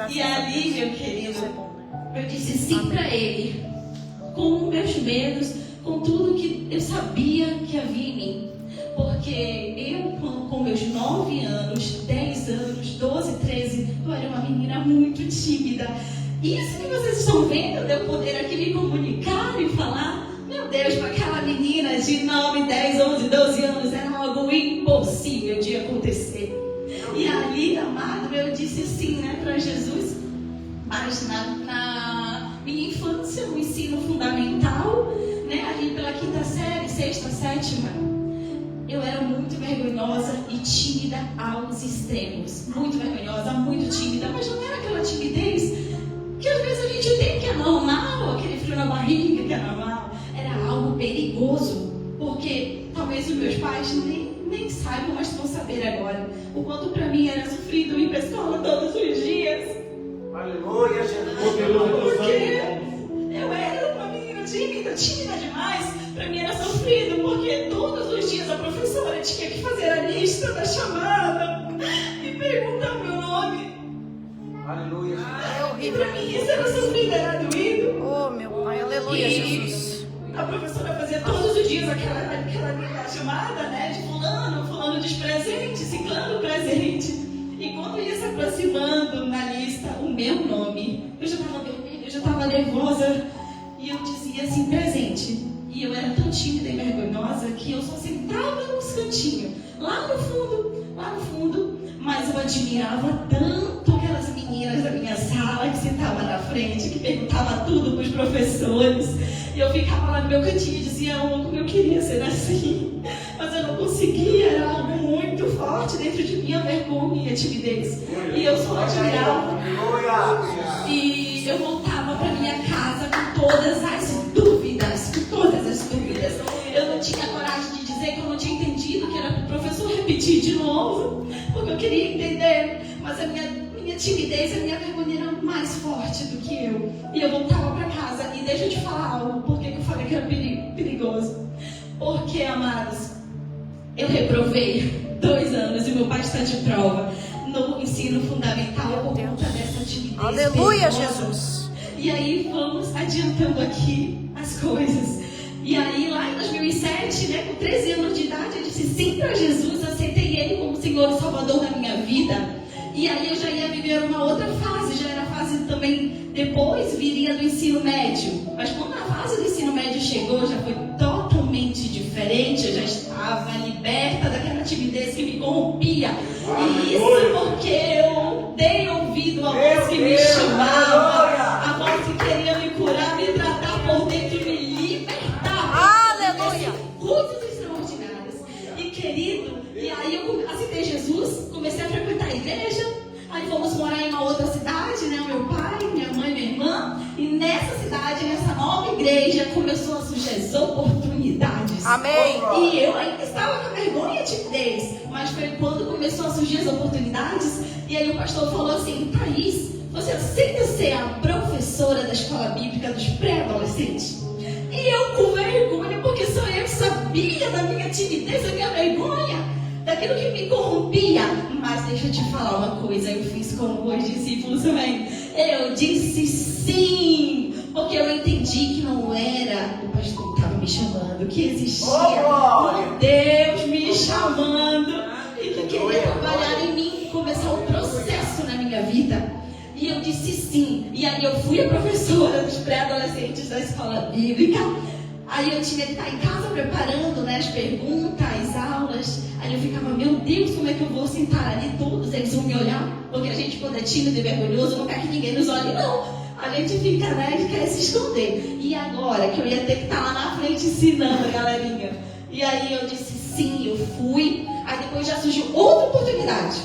E ali, meu querido, eu disse sim para ele, com meus medos, com tudo que eu sabia que havia em mim. Porque eu, com meus 9 anos, 10 anos, 12, 13, eu era uma menina muito tímida. Isso que vocês estão vendo, de eu poder aqui me comunicar e falar, meu Deus, para aquela menina de 9, 10, 11, 12 anos, era algo impossível de acontecer. E ali, amado, eu disse sim, né, para Jesus. Mas na minha infância, no ensino fundamental, né, ali pela 5ª série, 6ª, 7ª, eu era muito vergonhosa e tímida aos extremos. Muito vergonhosa, muito tímida, mas não era aquela timidez que às vezes a gente tem, que é normal, aquele frio na barriga, que é normal. Era algo perigoso, porque talvez os meus pais nem saibam, mas vão saber agora o quanto para mim era sofrido ir para a escola todos os dias. Aleluia, Jesus. Porque eu era uma menina tímida demais. Para mim era sofrido, porque todos os dias a professora tinha que fazer a lista da chamada e perguntar o meu nome. Aleluia. É horrível. Para mim isso era sofrido, era doído. Oh, meu Pai, aleluia, Jesus. A professora fazia todos os dias aquela chamada, né? De fulano de presente, ciclano presente. E quando ia se aproximando na lista o meu nome, eu já estava vermelha, eu já estava nervosa. E eu dizia assim, presente. E eu era tão tímida e vergonhosa que eu só sentava nos cantinhos, lá no fundo. Mas eu admirava tanto aquelas meninas da minha sala que sentavam na frente, que perguntavam tudo para os professores. E eu ficava lá no meu cantinho e dizia, como eu queria ser assim. Mas eu não conseguia, era algo muito forte dentro de mim, a vergonha e a timidez. E eu só admirava. E eu voltava para minha casa com todas as dúvidas. Eu não tinha coragem de dizer que eu não tinha entendido, que era para o professor repetir de novo, porque eu queria entender. Mas a minha timidez, a minha vergonha era mais forte do que eu. E eu voltava para casa. E deixa eu te falar algo, porque eu falei que era perigoso. Porque, amados, eu reprovei 2 anos e meu pai está de prova no ensino fundamental por conta dessa timidez. Aleluia, perigosa. Jesus. E aí vamos adiantando aqui as coisas. E aí lá em 2007, né, com 13 anos de idade, eu disse sim para Jesus, aceitei Ele como Senhor e Salvador da minha vida. E aí eu já ia viver uma outra fase, já era a fase também, depois viria do ensino médio. Mas quando a fase do ensino médio chegou, já foi totalmente diferente, eu já estava liberta daquela timidez que me corrompia. E isso porque eu dei ouvido à voz que me chamava, a voz que queria me curar, me tratar por dentro e me libertar. Aleluia! Coisas extraordinárias. E querido, e aí eu aceitei Jesus, comecei a frequentar a igreja, aí fomos morar em uma outra cidade, né? Meu pai, minha mãe, minha irmã, e nessa cidade, nessa nova igreja, começou a surgir as oportunidades. Amém. E eu ainda estava com vergonha e timidez, mas foi quando começou a surgir as oportunidades, e aí o pastor falou assim, Thaís, você aceita ser a professora da escola bíblica dos pré-adolescentes? E eu com vergonha, porque só eu sabia da minha timidez, da minha vergonha, daquilo que me corrompia. Mas deixa eu te falar uma coisa, eu fiz como os discípulos também. Eu disse sim, porque eu entendi que não era o pastor que estava me chamando, que existia um Deus me chamando e que queria trabalhar em mim e começar o processo na minha vida. E eu disse sim. E aí eu fui a professora dos pré-adolescentes da escola bíblica. Aí eu tinha que estar em casa preparando, né, as perguntas, as aulas. Aí eu ficava, meu Deus, como é que eu vou sentar ali todos? Eles vão me olhar? Porque a gente, quando é tímido e vergonhoso, não quer que ninguém nos olhe, não. A gente fica, né, e quer se esconder. E agora que eu ia ter que estar lá na frente ensinando a galerinha. E aí eu disse sim, eu fui. Aí depois já surgiu outra oportunidade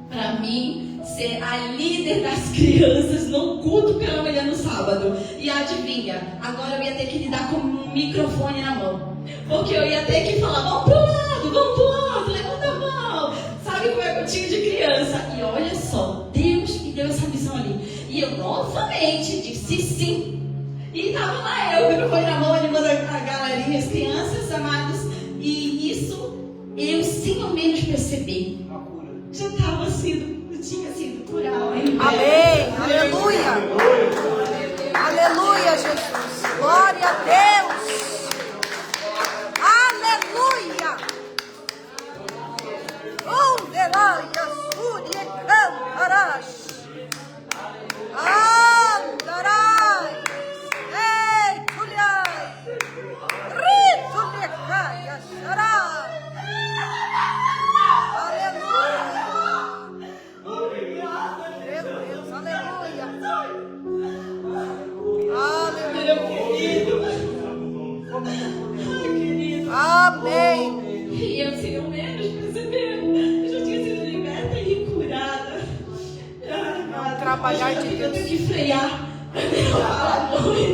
para mim ser a líder das crianças no culto pela manhã no sábado. E adivinha, agora eu ia ter que lidar com um microfone na mão, porque eu ia ter que falar, vamos pro lado, levanta a mão. Sabe como é que eu tinha de criança? E olha só, Deus me deu essa missão ali. E eu novamente disse sim. E tava lá eu, o microfone na mão, animando a galerinha, as crianças, amados. E isso eu sem ao menos perceber já estava tinha sido curado. Amém. Aleluia. Aleluia, Jesus. Glória a Deus. Aleluia. Underai, Asúria, Cantarash. Andarai. Ei, Tuliai. Rito, Necai, Assarai. Aleluia. Meu Deus, aleluia. Aleluia. Amém. E eu tinha menos perceber. Eu já tinha sido liberta e curada. Trabalhar de Eu Deus. tenho que frear. Aleluia.